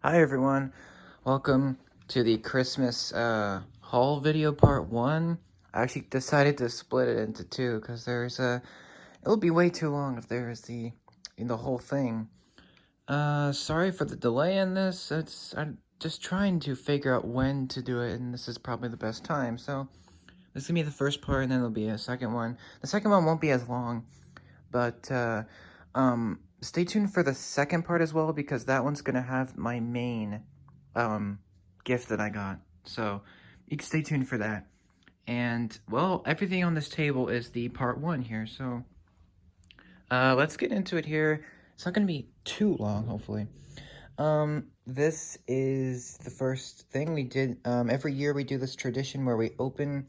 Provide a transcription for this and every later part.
Hi everyone, welcome to the Christmas haul video part 1. I actually decided to split it into 2 because it'll be way too long if there's the whole thing. Sorry for the delay in this. I'm just trying to figure out when to do it, and this is probably the best time. So this is gonna be the first part, and then there'll be a second one. The second one won't be as long, but stay tuned for the second part as well, because that one's gonna have my main gift that I got. So you can stay tuned for that. And well, everything on this table is the part 1 here. So let's get into it here. It's not gonna be too long, hopefully. This is the first thing we did. Every year we do this tradition where we open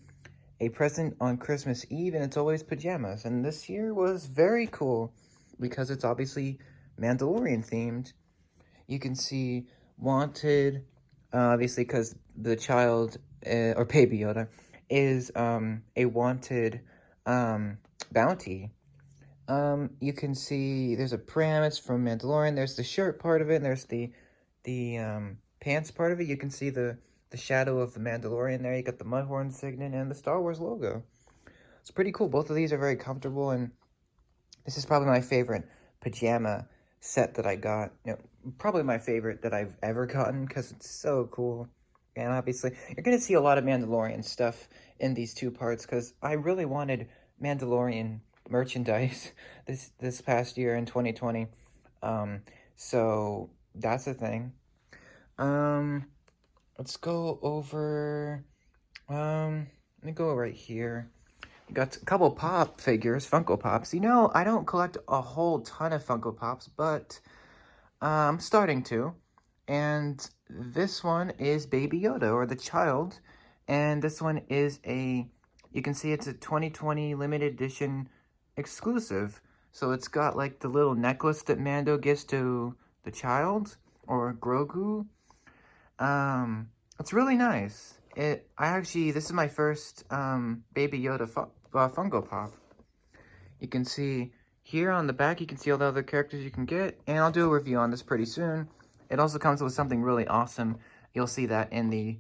a present on Christmas Eve, and it's always pajamas. And this year was very cool because it's obviously Mandalorian themed. You can see Wanted, obviously, because the child, or Baby Yoda, is a wanted bounty. You can see there's a pram, it's from Mandalorian. There's the shirt part of it, and there's the pants part of it. You can see the shadow of the Mandalorian there. You got the Mudhorn signet and the Star Wars logo. It's pretty cool. Both of these are very comfortable, and this is probably my favorite pajama set that I got. Probably my favorite that I've ever gotten because it's so cool. And obviously, you're going to see a lot of Mandalorian stuff in these 2 parts because I really wanted Mandalorian merchandise this past year in 2020. So that's the thing. Let's go over, let me go right here. Got a couple pop figures, Funko Pops. I don't collect a whole ton of Funko Pops, but I'm starting to. And this one is Baby Yoda, or the child. And this one is you can see it's a 2020 limited edition exclusive. So it's got like the little necklace that Mando gives to the child, or Grogu. It's really nice. This is my first Baby Yoda Funko Pop. You can see here on the back, you can see all the other characters you can get, and I'll do a review on this pretty soon. It also comes with something really awesome. You'll see that in the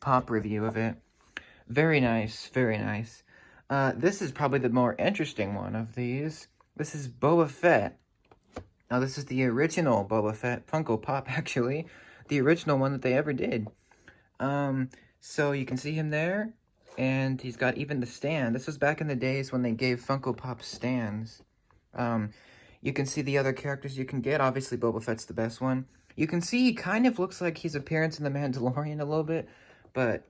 pop review of it. Very nice, very nice. This is probably the more interesting one of these. This is Boafette. Now, this is the original Boba Fett Funko Pop, actually. The original one that they ever did. So you can see him there, and he's got even the stand. This was back in the days when they gave Funko Pop stands. You can see the other characters you can get. Obviously, Boba Fett's the best one. You can see he kind of looks like his appearance in The Mandalorian a little bit, but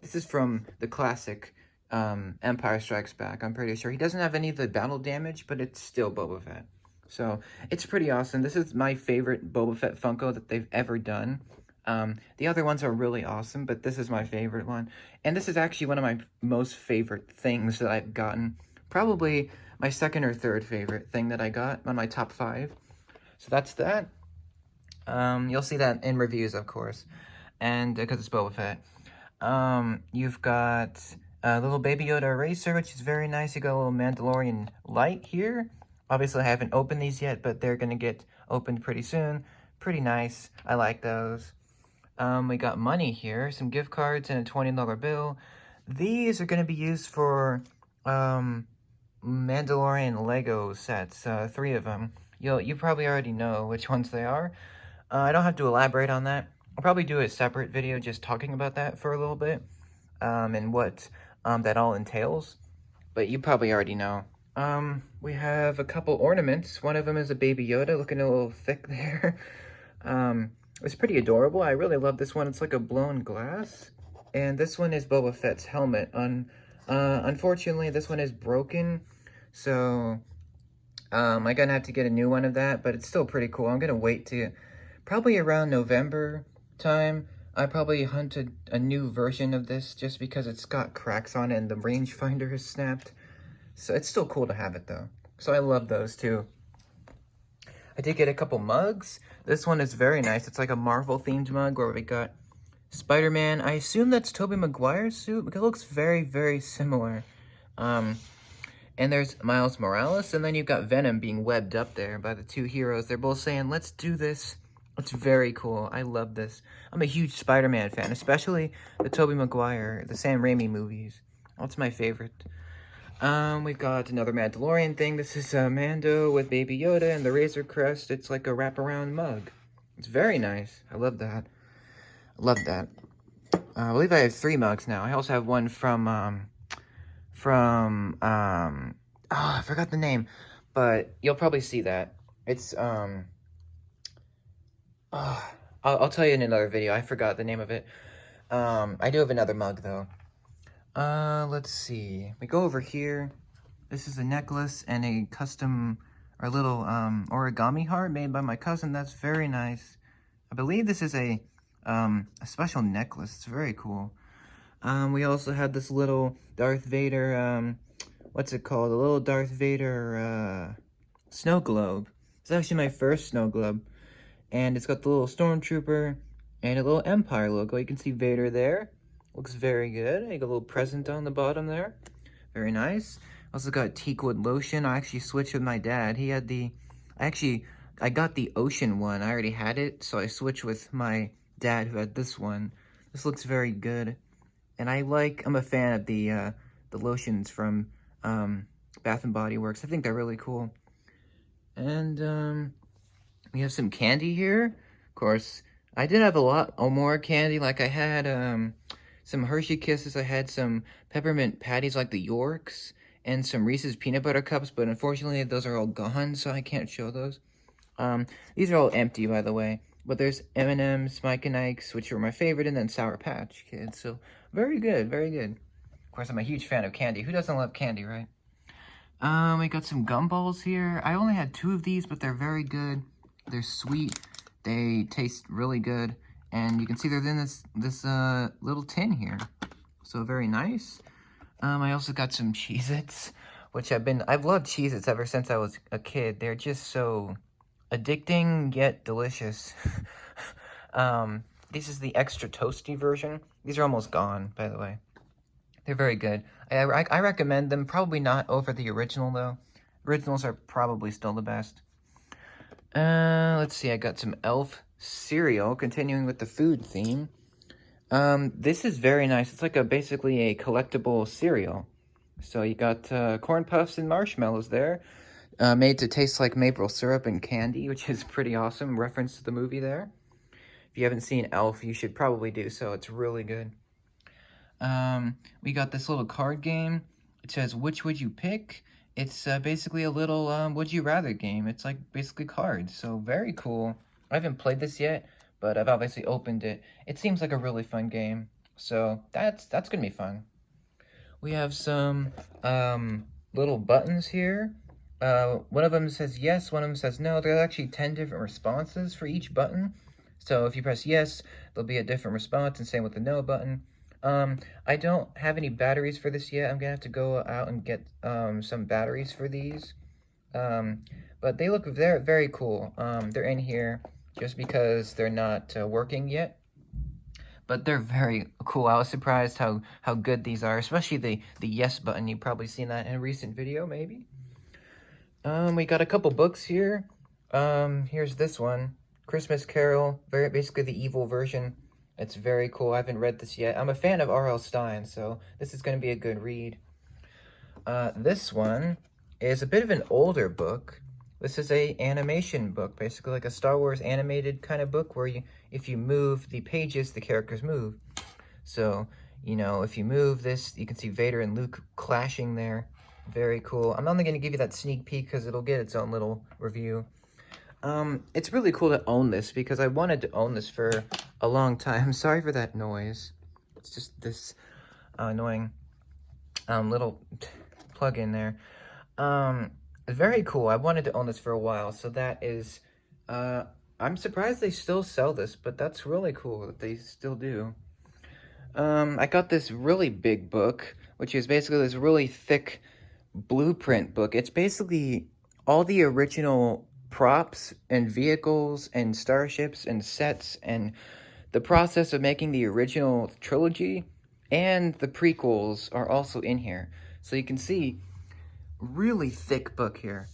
this is from the classic Empire Strikes Back, I'm pretty sure. He doesn't have any of the battle damage, but it's still Boba Fett. So, it's pretty awesome. This is my favorite Boba Fett Funko that they've ever done. The other ones are really awesome, but this is my favorite one. And this is actually one of my most favorite things that I've gotten. Probably my second or third favorite thing that I got on my top 5. So that's that. You'll see that in reviews, of course. And because it's Boba Fett. You've got a little Baby Yoda Eraser, which is very nice. You got a little Mandalorian light here. Obviously, I haven't opened these yet, but they're going to get opened pretty soon. Pretty nice. I like those. We got money here, some gift cards and a $20 bill. These are going to be used for Mandalorian Lego sets, 3 of them. You probably already know which ones they are. I don't have to elaborate on that. I'll probably do a separate video just talking about that for a little bit, and what that all entails. But you probably already know. We have a couple ornaments. One of them is a Baby Yoda, looking a little thick there. It's pretty adorable. I really love this one. It's like a blown glass. And this one is Boba Fett's helmet. Unfortunately, this one is broken. So, I'm gonna have to get a new one of that, but it's still pretty cool. I'm gonna wait to, probably around November time, I probably hunted a new version of this just because it's got cracks on it and the rangefinder has snapped. So it's still cool to have it though. So I love those too. I did get a couple mugs. This one is very nice. It's like a Marvel themed mug where we got Spider-Man. I assume that's Tobey Maguire's suit because it looks very, very similar. And there's Miles Morales, and then you've got Venom being webbed up there by the 2 heroes. They're both saying, let's do this It's very cool. I love this. I'm a huge Spider-Man fan, especially the Tobey Maguire, the Sam Raimi movies. That's my favorite. We've got another Mandalorian thing. This is Mando with Baby Yoda and the Razor Crest. It's like a wraparound mug. It's very nice. I love that. I love that. I believe I have 3 mugs now. I also have one I forgot the name, but you'll probably see that. It's, I'll tell you in another video. I forgot the name of it. I do have another mug, though. Let's see. We go over here. This is a necklace and a custom, or little, origami heart made by my cousin. That's very nice. I believe this is a special necklace. It's very cool. We also have this little Darth Vader, what's it called? A little Darth Vader, snow globe. It's actually my first snow globe. And it's got the little Stormtrooper and a little Empire logo. You can see Vader there. Looks very good. I got a little present on the bottom there. Very nice. Also got Teakwood Lotion. I actually switched with my dad. He had the... I got the ocean one. I already had it, so I switched with my dad who had this one. This looks very good. And I'm a fan of the lotions from Bath & Body Works. I think they're really cool. And we have some candy here. Of course, I did have a lot more candy. Like I had some Hershey Kisses. I had some peppermint patties like the Yorks. And some Reese's Peanut Butter Cups. But unfortunately, those are all gone, so I can't show those. These are all empty, by the way. But there's M&M's, Mike and Ike's, which were my favorite. And then Sour Patch Kids. So, very good, very good. Of course, I'm a huge fan of candy. Who doesn't love candy, right? We got some gumballs here. I only had 2 of these, but they're very good. They're sweet. They taste really good. And you can see they're in this little tin here. So very nice. I also got some Cheez-Its, which I've loved Cheez-Its ever since I was a kid. They're just so addicting yet delicious. This is the extra toasty version. These are almost gone, by the way. They're very good. I recommend them. Probably not over the original, though. Originals are probably still the best. Let's see. I got some Elf cereal, continuing with the food theme. This is very nice. It's like basically a collectible cereal. So you got Corn Puffs and marshmallows there. Made to taste like maple syrup and candy, which is pretty awesome. Reference to the movie there. If you haven't seen Elf, you should probably do so. It's really good. We got this little card game. It says, which would you pick? It's basically a little would you rather game. It's like basically cards. So very cool. I haven't played this yet, but I've obviously opened it. It seems like a really fun game. So that's gonna be fun. We have some little buttons here. One of them says yes, one of them says no. There are actually 10 different responses for each button. So if you press yes, there'll be a different response, and same with the no button. I don't have any batteries for this yet. I'm gonna have to go out and get some batteries for these. But they look very cool. They're in here just because they're not working yet. But they're very cool. I was surprised how good these are, especially the yes button. You've probably seen that in a recent video, maybe. We got a couple books here. Here's this one, Christmas Carol. Basically the evil version. It's very cool. I haven't read this yet. I'm a fan of R.L. Stine, so this is going to be a good read. This one is a bit of an older book. This is a animation book, basically like a Star Wars animated kind of book where if you move the pages, the characters move. So, you know, if you move this, you can see Vader and Luke clashing there. Very cool. I'm only going to give you that sneak peek because it'll get its own little review. It's really cool to own this because I wanted to own this for a long time. Sorry for that noise. It's just this annoying little plug-in there. Very cool. I wanted to own this for a while, so that is... I'm surprised they still sell this, but that's really cool that they still do. I got this really big book, which is basically this really thick blueprint book. It's basically all the original props and vehicles and starships and sets and the process of making the original trilogy and the prequels are also in here. So you can see, really thick book here.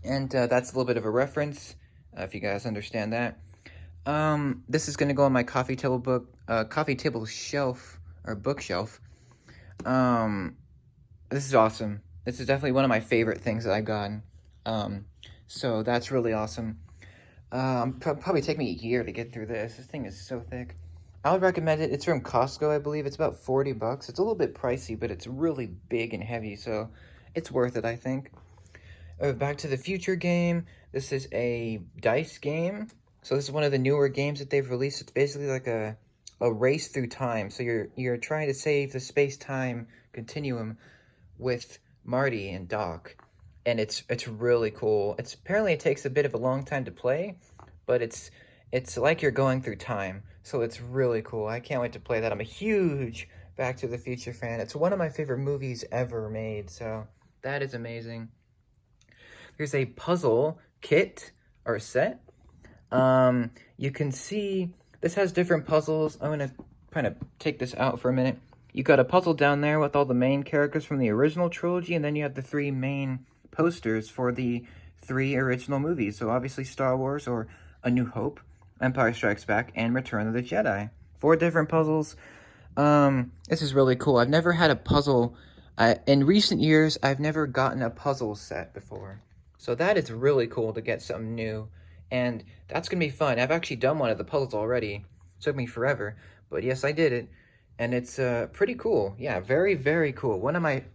And that's a little bit of a reference, if you guys understand that. This is gonna go on my coffee table shelf, or bookshelf. This is awesome. This is definitely one of my favorite things that I've gotten. So that's really awesome. Probably take me a year to get through this. This thing is so thick. I would recommend it. It's from Costco, I believe. It's about 40 bucks. It's a little bit pricey, but it's really big and heavy, so it's worth it, I think. Back to the Future game. This is a dice game. So this is one of the newer games that they've released. It's basically like a race through time. So you're trying to save the space-time continuum with Marty and Doc. And it's really cool. Apparently it takes a bit of a long time to play, but it's like you're going through time. So it's really cool. I can't wait to play that. I'm a huge Back to the Future fan. It's one of my favorite movies ever made, so that is amazing. Here's a puzzle kit or set. You can see this has different puzzles. I'm gonna kind of take this out for a minute. You got a puzzle down there with all the main characters from the original trilogy, and then you have the 3 main posters for the 3 original movies. So obviously Star Wars, or A New Hope, Empire Strikes Back, and Return of the Jedi. 4 different puzzles. This is really cool. I've never had a puzzle. In recent years, I've never gotten a puzzle set before. So that is really cool to get something new. And that's going to be fun. I've actually done one of the puzzles already. It took me forever. But yes, I did it. And it's pretty cool. Yeah, very, very cool.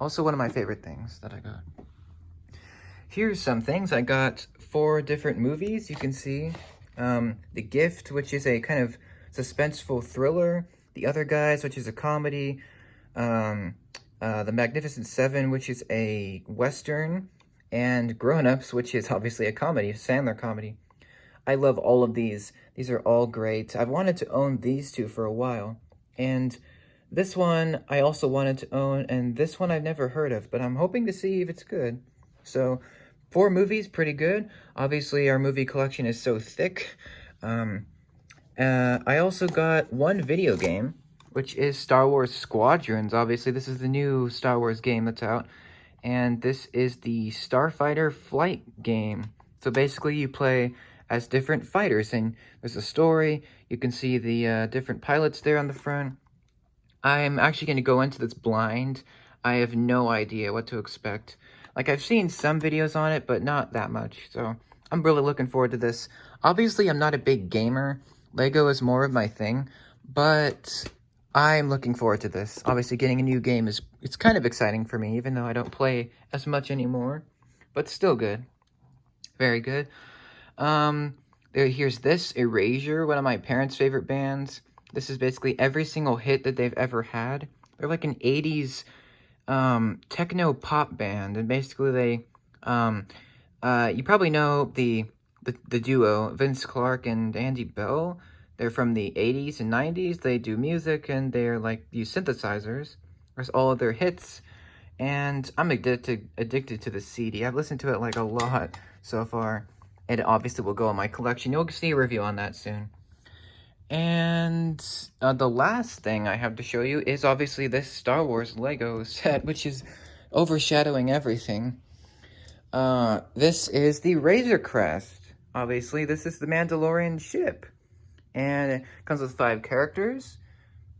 Also one of my favorite things that I got. Here's some things. I got 4 different movies. You can see The Gift, which is a kind of suspenseful thriller. The Other Guys, which is a comedy. The Magnificent Seven, which is a western. And Grown Ups, which is obviously a comedy, a Sandler comedy. I love all of these. These are all great. I've wanted to own these 2 for a while. And this one I also wanted to own, and this one I've never heard of, but I'm hoping to see if it's good. So 4 movies, pretty good. Obviously, our movie collection is so thick. I also got 1 video game, which is Star Wars Squadrons. Obviously, this is the new Star Wars game that's out. And this is the Starfighter flight game. So basically, you play as different fighters, and there's a story. You can see the different pilots there on the front. I'm actually going to go into this blind. I have no idea what to expect. Like, I've seen some videos on it, but not that much. So I'm really looking forward to this. Obviously, I'm not a big gamer. Lego is more of my thing, but I'm looking forward to this. Obviously, getting a new game it's kind of exciting for me, even though I don't play as much anymore, but still good. Very good. Here's this, Erasure, one of my parents' favorite bands. This is basically every single hit that they've ever had. They're like an 80s techno pop band, and basically they you probably know the duo Vince Clarke and Andy Bell. They're from the 80s and 90s. They do music, and they're like use synthesizers. There's all of their hits, and I'm addicted to the CD. I've listened to it like a lot so far. It obviously will go in my collection. You'll see a review on that soon. And the last thing I have to show you is obviously this Star Wars Lego set, which is overshadowing everything. This is the Razor Crest. Obviously, this is the Mandalorian ship. And it comes with 5 characters.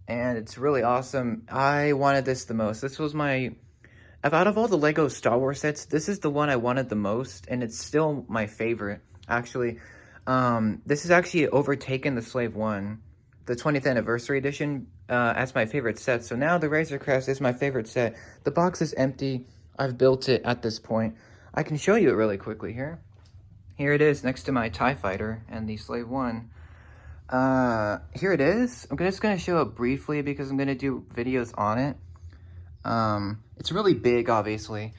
And it's really awesome. I wanted this the most. This was out of all the Lego Star Wars sets, this is the one I wanted the most, and it's still my favorite, actually. This has actually overtaken the Slave One, the 20th Anniversary Edition, as my favorite set. So now the Razor Crest is my favorite set. The box is empty. I've built it at this point. I can show you it really quickly here. Here it is next to my TIE Fighter and the Slave One. Here it is. I'm just going to show it briefly because I'm going to do videos on it. It's really big, obviously,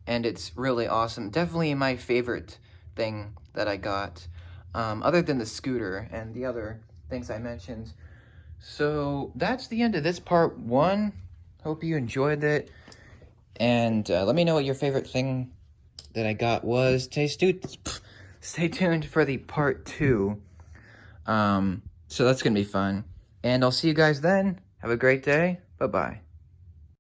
and it's really awesome. Definitely my favorite thing that I got, other than the scooter and the other things I mentioned. So that's the end of this part 1. Hope you enjoyed it, and let me know what your favorite thing that I got was. Stay tuned for the part 2. So that's gonna be fun, and I'll see you guys then. Have a great day. Bye-bye.